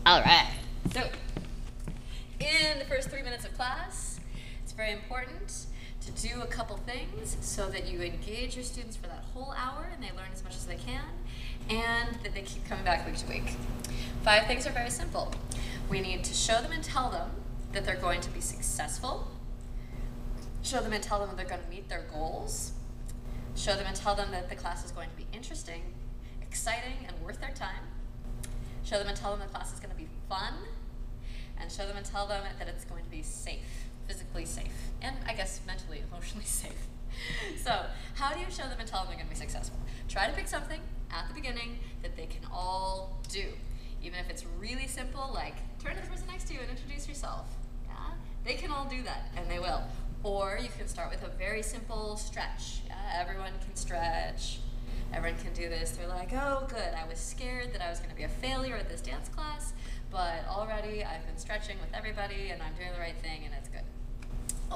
All right, so in the first 3 minutes of class, it's very important to do a couple things so that you engage your students for that whole hour and they learn as much as they can, and that they keep coming back week to week. 5 things are very simple. We need to show them and tell them that they're going to be successful, show them and tell them that they're going to meet their goals, show them and tell them that the class is going to be interesting, exciting, and worth their time, show them and tell them the class is going to be fun, and show them and tell them that it's going to be safe, physically safe, and I guess mentally, emotionally safe. So how do you show them and tell them they're going to be successful? Try to pick something at the beginning that they can all do. Even if it's really simple, like turn to the person next to you and introduce yourself. Yeah? They can all do that, and they will. Or you can start with a very simple stretch. Yeah? Everyone can stretch. Everyone can do this. They're like, oh good, I was scared that I was going to be a failure at this dance class, but already I've been stretching with everybody and I'm doing the right thing and it's good.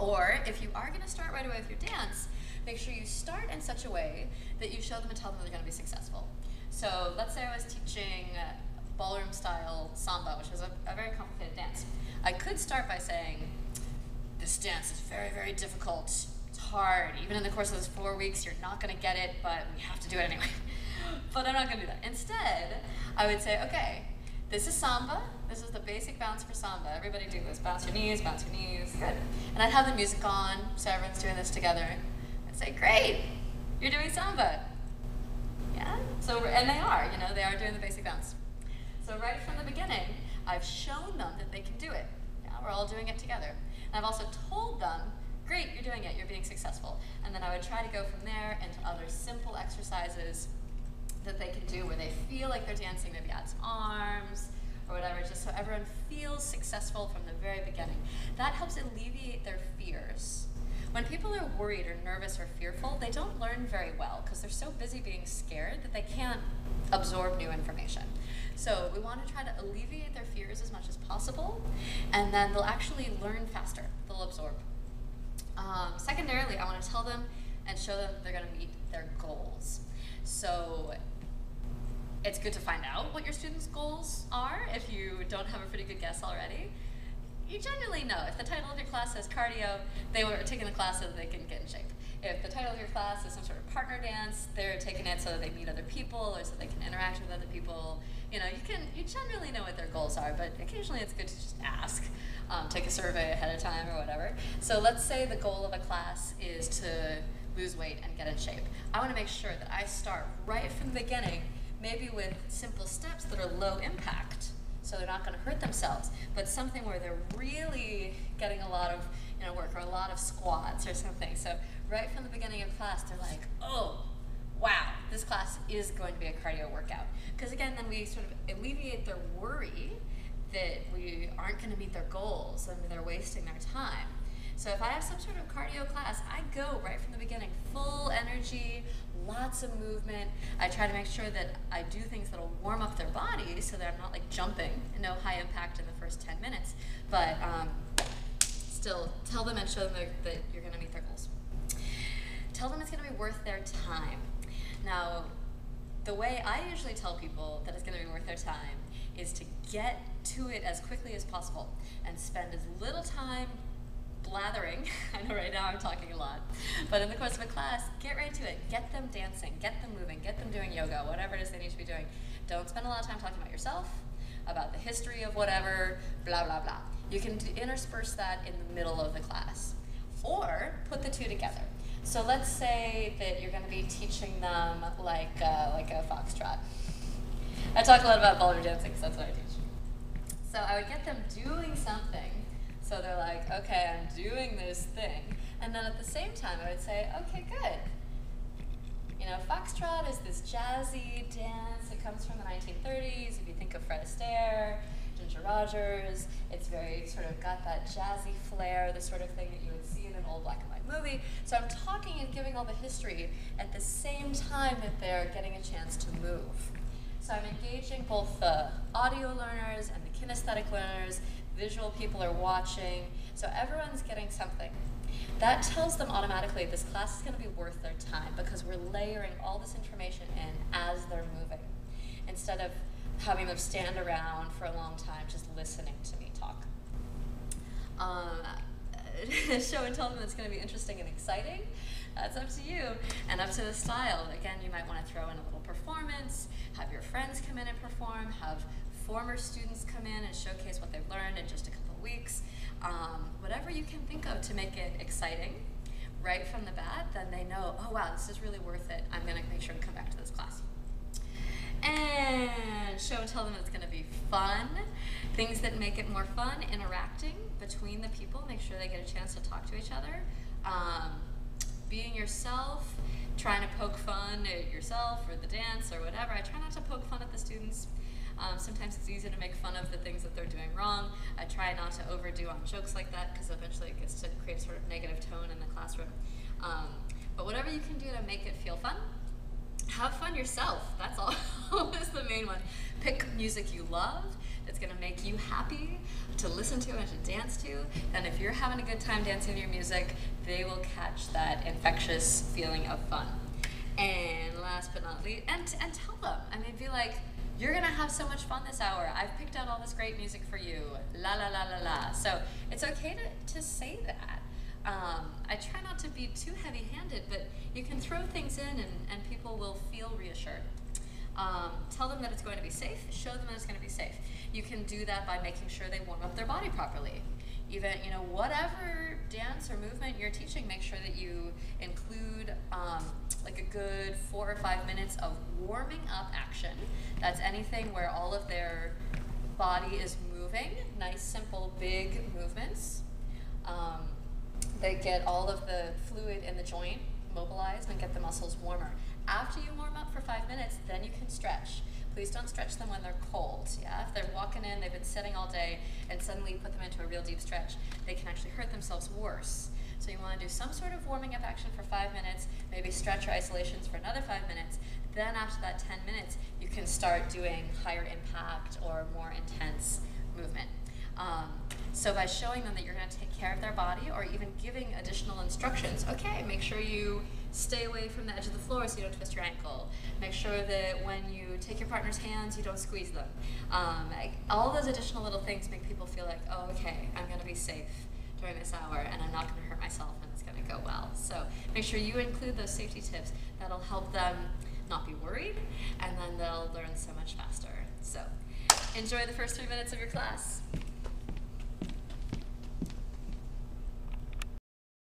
Or if you are going to start right away with your dance, make sure you start in such a way that you show them and tell them they're going to be successful. So let's say I was teaching ballroom style samba, which is a very complicated dance. I could start by saying, this dance is very, very difficult. It's hard. Even in the course of those 4 weeks, you're not going to get it, but we have to do it anyway. But I'm not going to do that. Instead, I would say, okay, this is samba. This is the basic bounce for samba. Everybody do this. Bounce your knees, bounce your knees. Good. And I'd have the music on, so everyone's doing this together. I'd say, great, you're doing samba. Yeah? So, and they are doing the basic bounce. So right from the beginning, I've shown them that they can do it. Yeah, we're all doing it together. And I've also told them, great, you're doing it, you're being successful. And then I would try to go from there into other simple exercises that they can do where they feel like they're dancing, maybe add some arms or whatever, just so everyone feels successful from the very beginning. That helps alleviate their fears. When people are worried or nervous or fearful, they don't learn very well because they're so busy being scared that they can't absorb new information. So we want to try to alleviate their fears as much as possible, and then they'll actually learn faster. They'll absorb. Secondarily, I want to tell them and show them that they're going to meet their goals. So it's good to find out what your students' goals are if you don't have a pretty good guess already. You generally know. If the title of your class says cardio, they were taking the class so that they can get in shape. If the title of your class is some sort of partner dance, they're taking it so that they meet other people or so they can interact with other people. You generally know what their goals are, but occasionally it's good to just ask. Take a survey ahead of time or whatever. So let's say the goal of a class is to lose weight and get in shape. I want to make sure that I start right from the beginning, maybe with simple steps that are low impact, so they're not going to hurt themselves, but something where they're really getting a lot of work or a lot of squats or something. So right from the beginning of class, they're like, oh, wow, this class is going to be a cardio workout. Because again, then we sort of alleviate their worry that we aren't going to meet their goals and they're wasting their time. So if I have some sort of cardio class, I go right from the beginning, full energy, lots of movement. I try to make sure that I do things that will warm up their body so that I'm not like jumping, and no high impact in the first 10 minutes. But still, tell them and show them that you're going to meet their goals. Tell them it's going to be worth their time. Now, the way I usually tell people that it's going to be worth their time is to get to it as quickly as possible and spend as little time blathering. I know right now I'm talking a lot, but in the course of a class, get right to it. Get them dancing, get them moving, get them doing yoga, whatever it is they need to be doing. Don't spend a lot of time talking about yourself, about the history of whatever, blah, blah, blah. You can intersperse that in the middle of the class, or put the two together. So let's say that you're going to be teaching them like a foxtrot. I talk a lot about ballroom dancing because that's what I teach. So I would get them doing something. So they're like, okay, I'm doing this thing. And then at the same time, I would say, okay, good. Foxtrot is this jazzy dance. It comes from the 1930s. If you think of Fred Astaire, Ginger Rogers, it's very sort of got that jazzy flair, the sort of thing that you would see in an old black and white movie. So I'm talking and giving all the history at the same time that they're getting a chance to move. So I'm engaging both the audio learners and the kinesthetic learners. Visual people are watching, so everyone's getting something. That tells them automatically this class is going to be worth their time because we're layering all this information in as they're moving, instead of having them stand around for a long time just listening to me talk. Show and tell them it's going to be interesting and exciting. That's up to you and up to the style. Again, you might want to throw in a little performance, have your friends come in and perform, have former students come in and showcase what they've learned in just a couple of weeks. Whatever you can think of to make it exciting right from the bat, then they know, oh wow, this is really worth it. I'm going to make sure to come back to this class. And show and tell them it's going to be fun. Things that make it more fun, interacting between the people, make sure they get a chance to talk to each other. Being yourself, trying to poke fun at yourself or the dance or whatever. I try not to poke fun at the students. Sometimes it's easy to make fun of the things that they're doing wrong. I try not to overdo on jokes like that because eventually it gets to create a sort of negative tone in the classroom. But whatever you can do to make it feel fun, have fun yourself. That's always the main one. Pick music you love that's going to make you happy to listen to and to dance to. And if you're having a good time dancing to your music, they will catch that infectious feeling of fun. And last but not least, and tell them. I mean, be like, you're going to have so much fun this hour. I've picked out all this great music for you. La la la la la. So it's okay to say that. I try not to be too heavy-handed, but you can throw things in and people will feel reassured. Tell them that it's going to be safe. Show them that it's going to be safe. You can do that by making sure they warm up their body properly. Even, whatever dance or movement you're teaching, make sure that you include like a good 4 or 5 minutes of warming up action. That's anything where all of their body is moving, nice, simple, big movements. They get all of the fluid in the joint mobilized and get the muscles warmer. After you warm up for 5 minutes, then you can stretch. Please don't stretch them when they're cold. Yeah, if they're walking in, they've been sitting all day, and suddenly you put them into a real deep stretch, they can actually hurt themselves worse. So you want to do some sort of warming up action for 5 minutes, maybe stretch or isolations for another 5 minutes. Then after that 10 minutes, you can start doing higher impact or more intense movement. So by showing them that you're going to take care of their body or even giving additional instructions, okay, make sure you stay away from the edge of the floor so you don't twist your ankle. Make sure that when you take your partner's hands, you don't squeeze them. All those additional little things make people feel like, oh, okay, I'm going to be safe during this hour and I'm not going to hurt myself and it's going to go well. So make sure you include those safety tips. That'll help them not be worried, and then they'll learn so much faster. So enjoy the first 3 minutes of your class.